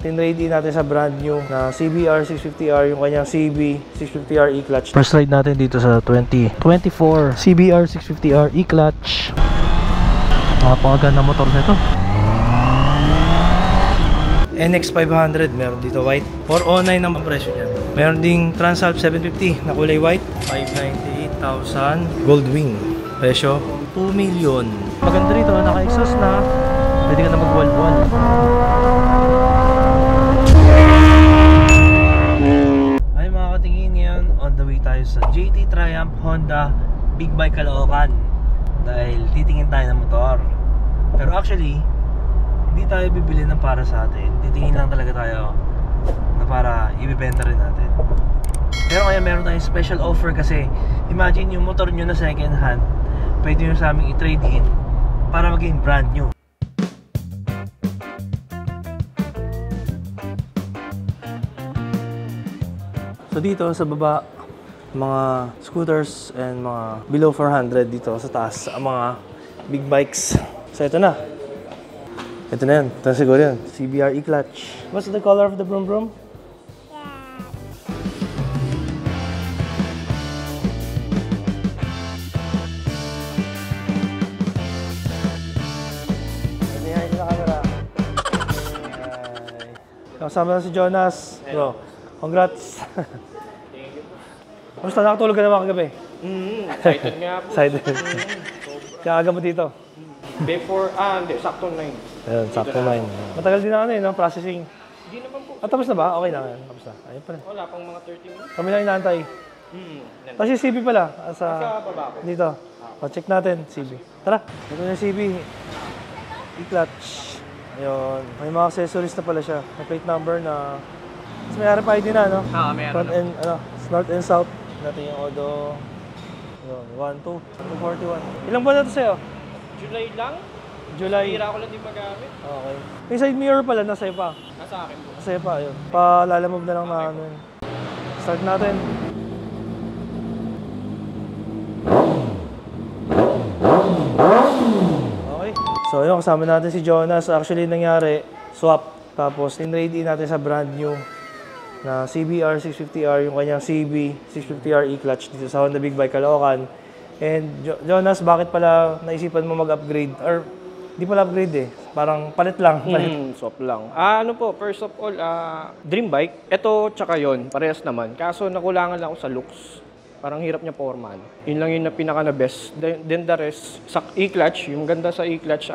tinrade in natin sa brand new na CBR 650R, yung kanyang CB 650R E-Clutch. First ride natin dito sa 2024 CBR 650R E-Clutch. Napakaganda motor nito. NX500, meron dito white. 409 ang presyo niya. Meron ding Transalp 750 na kulay white. 598,000. Gold wing. Presyo 2 million. Maganda rito, naka-exhaust na. Pwede ka na mag-wall-wall. Ay mga katingin, ngayon on the way tayo sa JT Triumph Honda Big Bike Caloocan. Dahil titingin tayo ng motor. Pero actually, hindi tayo bibili ng para sa atin. Titingin lang talaga tayo na para ibibenta rin natin. Pero ngayon meron tayong special offer kasi imagine yung motor nyo na second hand, pwede nyo sa aming i-trade in para maging brand new. So dito sa baba, mga scooters and mga below 400 dito sa taas, ang mga big bikes. So ito na. Ito na yan. Ito na siguro yan. CBR E-Clutch. What's the color of the Brum Brum? Yeah. Ito na camera. Kasama na si Jonas. Bro, congrats. Kamusta? Nakatulog ka naman kagabi? Excited nga po. Excited. Kaaga mo dito? Before, hindi, sakto 9. Ayun, sakto 9. Matagal din na no? Processing. Hindi naman po. Tapos na ba? Okay na. Tapos na. Ayun pa rin. Wala pang mga 30 minutes. Kami lang inaantay. Tapos yung CB pala. Sa baba ko. Dito. O, check natin, CB. Tara. Ito yung CB. E-Clutch. Ayun. May mga accessories na pala siya. May plate number na... Tapos may RFID na, no? Meron Front and, North and South. Natin yung Odo. Ayun, 1, 2, 241. Ilang buwan na ito sa'yo? July lang? July. Hira ko lang din magamit. Okay. Yung side mirror pala, nasa pa. Nasa akin po. Nasa pa, yun. Palalamove na lang na ano yun. Start natin. Okay. So yun, kasama natin si Jonas. Actually, nangyari, swap. Tapos, tinrade in natin sa brand new na CBR 650R, yung kanyang CB 650R E-Clutch dito sa Honda Big Bike Caloocan. And Jonas, bakit pala naisipan mo mag-upgrade? Or di pala upgrade eh, parang palit lang. Swap lang. Ano po, first of all, dream bike. Ito tsaka yon, parehas naman. Kaso nakulangan lang ako sa looks. Parang hirap niya porman. Yun lang yung pinaka na best. Then the rest, sa E-Clutch, yung ganda sa E-Clutch,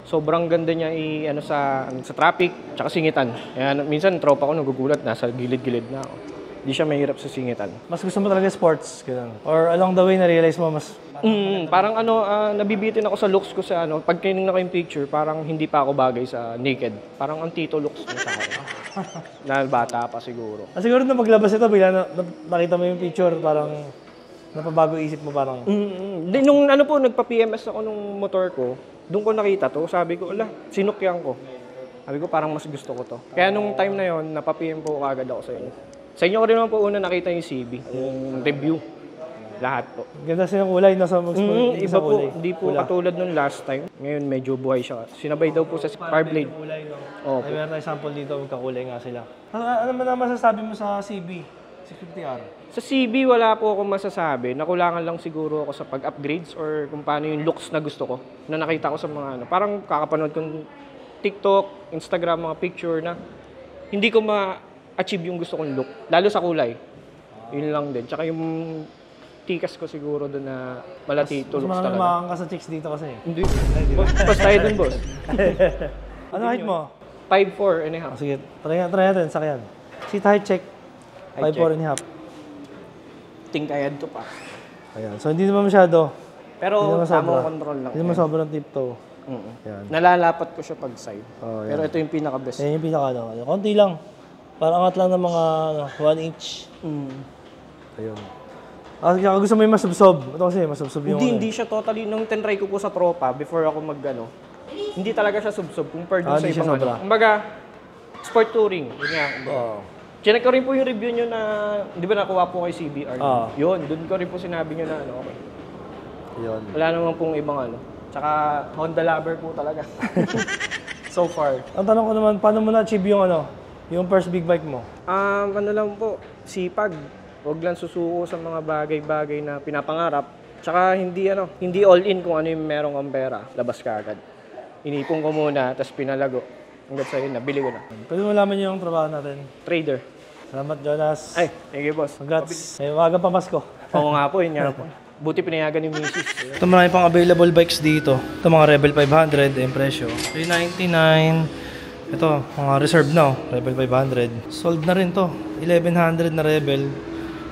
sobrang ganda niya sa traffic, tsaka singitan. Yan, minsan tropa ko nagugulat, nasa gilid-gilid na ako. Hindi siya mahirap sa singitan. Mas gusto mo talaga sports? Ganun. Or along the way, na-realize mo mas... parang nabibitin ako sa looks ko sa pag tinignan ko yung picture, parang hindi pa ako bagay sa naked. Parang ang tito looks niya sa akin. Na bata pa siguro. Siguro na maglabas ito, bigla nakita mo yung picture, parang napabago isip mo parang... Nung nagpa-PMS ako nung motor ko, doon ko nakita to, sabi ko, sinukyan ko. Sabi ko, parang mas gusto ko to. Kaya nung time na yon, napa-PM po agad ako sa inyo. Sa inyo ko rin naman po una nakita yung CB, yung review. Lahat po. Ganda silang kulay, nasa mag-spoil. Iba po, hindi po katulad nung last time. Ngayon medyo buhay siya. Sinabay daw po sa Fireblade. Kulay, no? Opo. Ay, meron tayong sample dito, magkakulay nga sila. Ano man naman masasabi mo sa CB 650R? Sa CB, wala po akong masasabi. Nakulangan lang siguro ako sa pag-upgrades or kung paano yung looks na gusto ko. Na nakita ko sa mga parang kakapanood kong TikTok, Instagram, mga picture na hindi ko ma-achieve yung gusto kong look. Lalo sa kulay. Yun lang din. Tsaka yung tikas ko siguro doon na malati tulog talaga. Mas makamang ka sa chicks dito kasi. Hindi. Boss tayo dun, boss. Ano height mo? 5'4 and a half. Sige, try natin, sakyan. Seat height check. 5'4 and a half. Think I had to pa. Ayan, so hindi naman masyado. Pero tamang control lang. Hindi naman sobrang tiptoe. Yan. Nalalapat ko siya pag side. Pero ito yung pinaka-best. Yan yung pinaka konti lang. Parang angat lang ng mga 1 inch. Ayun. Kaya gusto mo yung masubsob. Ito kasi masubsob yung... Hindi siya totally. Nung tinry ko po sa tropa, before ako hindi talaga siya subsob. Compared sa ibang Kumbaga, sport touring. Yun nga. Chinek ko rin po yung review nyo na, di ba nakuha po kay CBR? Yun, dun ko rin po sinabi nyo na okay. Yun. Wala naman pong ibang Tsaka Honda lover po talaga. So far. Ang tanong ko naman, paano mo na-achieve yung yung first big bike mo? Ano lang po, sipag. Huwag lang susuko sa mga bagay-bagay na pinapangarap. Tsaka hindi all in kung ano yung merong kang pera. Labas ka agad. Inipon ko muna, tapos pinalago. Hanggat sa'yo, nabili ko na. Pwede mo laman yung trabaho natin. Trader. Salamat, Jonas. Ay, thank you, boss. Congrats. May umaga pa Pasko. Oo nga po, yun nga po. Buti pinayagan ni Mrs. Ito marami pang available bikes dito. Ito mga Rebel 500, yung presyo. $399. Ito, mga reserve na Rebel 500. Sold na rin to. 1,100 na Rebel.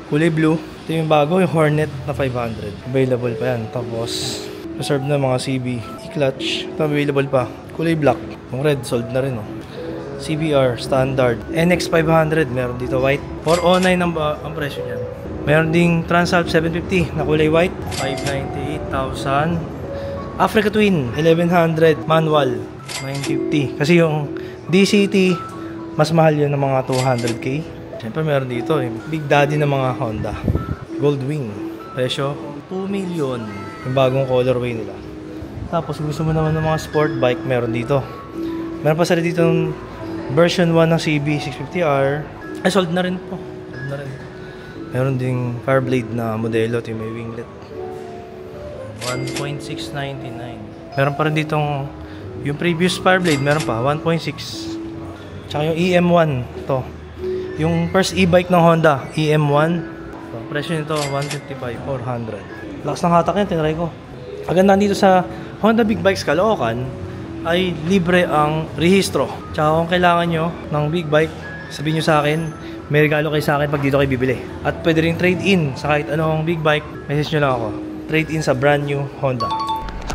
Kulay blue. Ito yung bago, yung Hornet na 500. Available pa yan. Tapos, reserve na mga CB. E-clutch. Ito available pa. Kulay black. Yung red, sold na rin CBR, standard. NX 500, meron dito white. 409 ang presyo niyan. Meron ding Transalp 750 na kulay white, 598,000. Africa Twin 1100 manual, 950. Kasi yung DCT mas mahal yun ng mga 200k. Siyempre meron dito yung Big Daddy ng mga Honda Goldwing, presyo 2 million, yung bagong colorway nila. Tapos gusto mo naman ng mga sport bike, meron dito. Meron pa sila dito ng version 1 ng CB650R. Ay, sold na rin po. Sold na rin. Meron ding Fireblade na modelo, ito yung may winglet. 1.699. Meron pa rin ditong yung previous Fireblade, meron pa 1.6. Tsaka yung EM1 to. Yung first e-bike ng Honda, EM1. So, presyo nito 155, 400. Lakas ng hatak yan, tinry ko. Aganda dito sa Honda Big Bikes Caloocan ay libre ang rehistro. Tsaka kung kailangan nyo ng big bike, sabihin nyo sa akin, may regalo kayo sa akin pag dito kayo bibili. At pwede rin trade-in sa kahit anong big bike. Message nyo lang ako. Trade-in sa brand new Honda.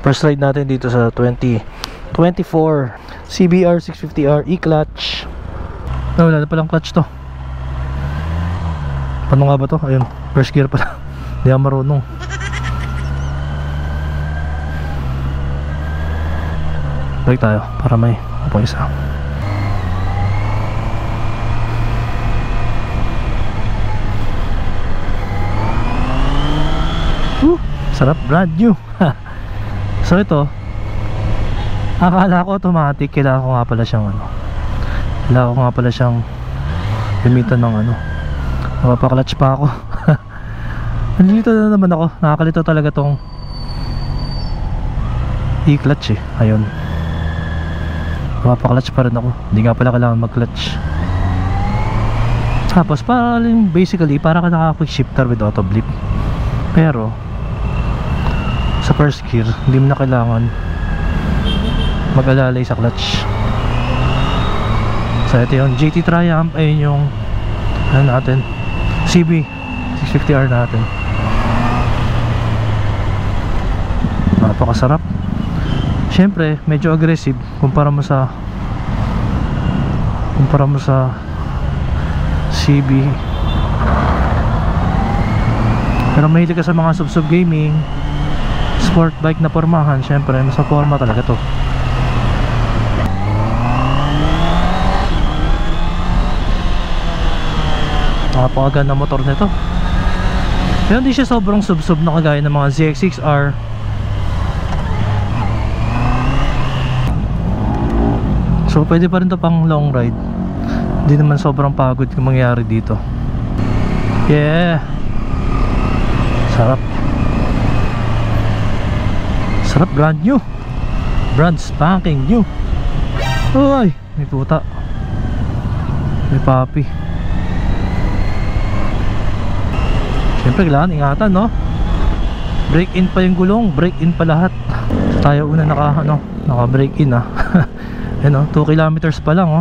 First ride natin dito sa 2024 CBR 650R E-clutch. Wala na palang clutch to. Paano nga ba to? Ayun, first gear pala. Hindi ako marunong. Balik tayo para may upang isa. Sarap, brand new. So ito, akala ko automatic. Kailangan ko nga pala siyang gamitan ng napapaklatch pa ako. Nalilito na naman ako. Nakakalito talaga tong e-clutch ayun, napapaklatch pa rin ako. Hindi nga pala kailangan mag-clutch. Tapos basically para ka naka-quick shifter with auto blip. Pero sa first gear, hindi mo na kailangan mag-alalay sa clutch. So ito yung GT Triumph, ayun yung natin, CB 650R natin. Napakasarap. Siyempre, medyo aggressive kumpara mo sa CB. Pero mahilig ka sa mga sub-sub gaming, sport bike na pormahan, syempre mas forma talaga to. Napakaganda motor nito. Pero hindi siya sobrang sub-sub na kagaya ng mga ZX6R. So pwede pa rin to pang long ride. Hindi naman sobrang pagod kung mangyari dito. Yeah, sarap. Sarap, brand new. Brand spanking new. Ay, may puta. May papi. Siyempre kailangan ingatan, no? Break in pa yung gulong, break in pa lahat. Tayo una naka break in Ayan, 2 kilometers pa lang,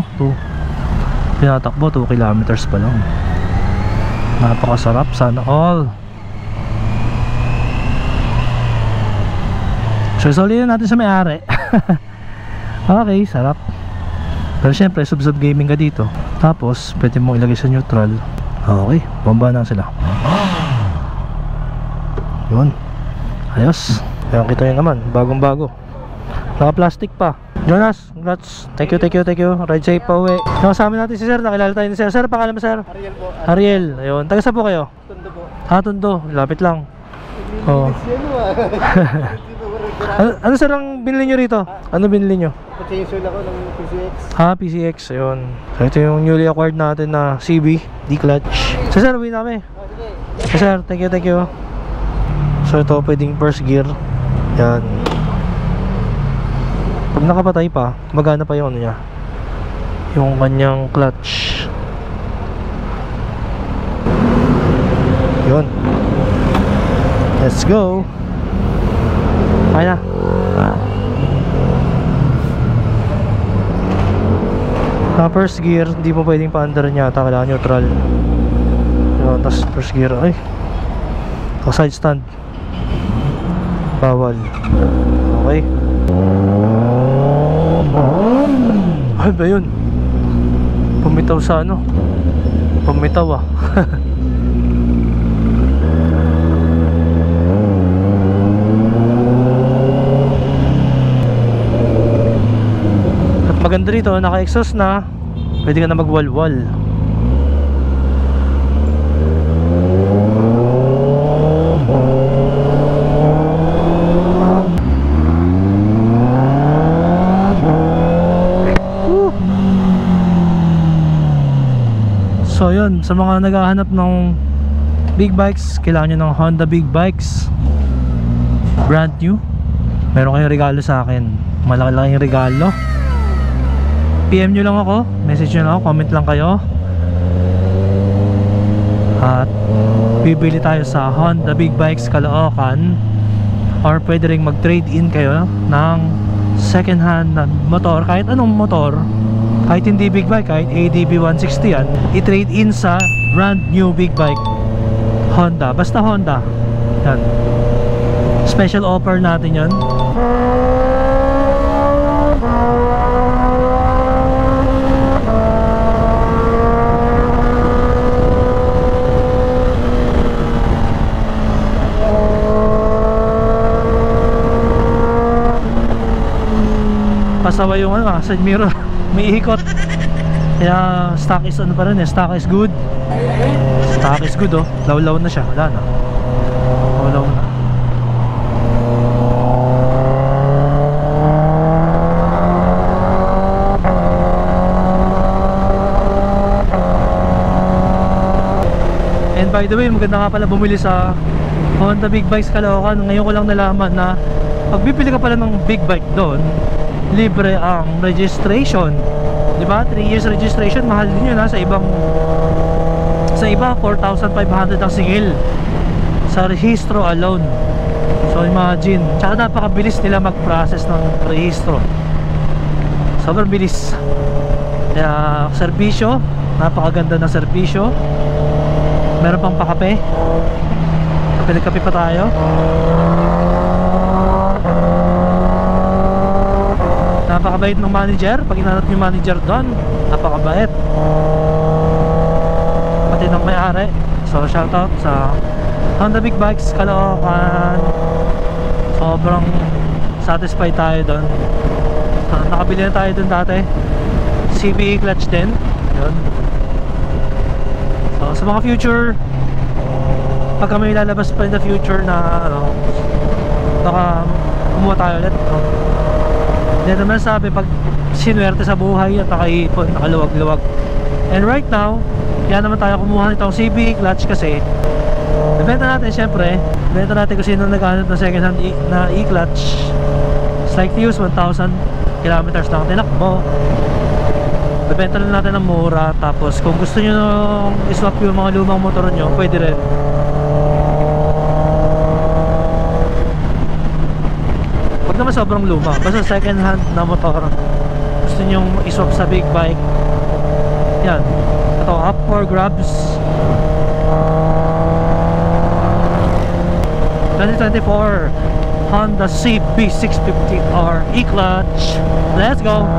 tinatakbo 2 kilometers pa lang. Napakasarap, sana all. So isolihin natin sa may-ari. Okay, sarap. Pero syempre sub-sub gaming ka dito. Tapos pwede mo ilagay sa neutral. Okay, bomba na sila. Yun, ayos. Ayan, kita nyo naman, bagong bago. Naka plastic pa. Jonas, congrats. Thank you. Ride safe pa uwi. Nakasama natin si sir, nakilala tayo ni sir. Sir, pangalan mo sir? Ariel po. Ariel, ayun. Taga saan po kayo? Tondo po. Tondo, lapit lang. Oo. Ano sir ang binili nyo rito? Ano binili nyo? Pa-chainsaw ako ng PCX. PCX, ayun. So ito yung newly acquired natin na CB, D-clutch. So sir, uwi namin. So sir, thank you. So ito, pwedeng first gear. Yan. Pag nakapatay pa, magana pa yung ano niya, yung kanyang clutch. Yun. Let's go. Okay na. First gear, hindi mo pwedeng pa-under niya, kailangan neutral. Yun, tapos first gear, ay, side stand, bawal. Okay. Ay ba yun? Pumitaw sa ano? Pumitaw ah. At maganda rito, naka-exhaust na, pwede ka na magwalwal. So yun, sa mga naghahanap ng big bikes, kailangan nyo ng Honda Big Bikes, brand new. Meron kayong regalo sa akin, malaki-laking regalo. PM nyo lang ako, message nyo lang ako, comment lang kayo, at bibili tayo sa Honda Big Bikes Caloocan. Or pwede rin mag trade in kayo ng second hand na motor, kahit anong motor, kahit hindi big bike, kahit ADB 160 yan, i-trade in sa brand new big bike Honda, basta Honda yan. Special offer natin yan. Pasawa yung ano, side mirror may ikot. Kaya stock is ano pa rin eh, stock is good. Stock is good oh. Lawlaw na siya, wala na. Lawlaw na. And by the way, maganda nga pala bumili sa Honda Big Bikes Caloocan. Ngayon ko lang nalaman na pag bibili ka pala ng big bike doon, libre ang registration, di ba? 3 years registration, mahal din yun ha. Sa iba 4,500 ang singil sa rehistro alone. So imagine, tsaka napakabilis nila mag-process ng rehistro, sobrang bilis. Kaya serbisyo, napakaganda ng serbisyo. Meron pang pakape, kape pa tayo. Napakabait ng manager. Pag inanap yung manager doon, napakabait, pati ng may-ari. So shoutout sa Honda Big Bikes Caloocan. Sobrang satisfied tayo doon. Nakabili na tayo doon dati, CBE clutch din. Yun. So sa mga future, pag kami lalabas pa in the future na ano, baka kumuha tayo ulit. Hindi naman sabi, pag sinuwerte sa buhay at nakaipon, nakaluwag-luwag. And right now, kaya naman tayo kumuha nitong CB clutch kasi ibenta natin, syempre ibenta natin kung sino naghanap ng second hand na e-clutch. Slightly used, 1,000 kilometers lang tinakbo. Ibenta lang natin ng mura. Tapos kung gusto nyo nung iswap yung mga lumang motor nyo, pwede rin. Huwag naman sobrang luma, basta second hand na motor gusto nyong iswap sa big bike, yan, ito up for grabs. 2024 Honda CB650R e-clutch. Let's go.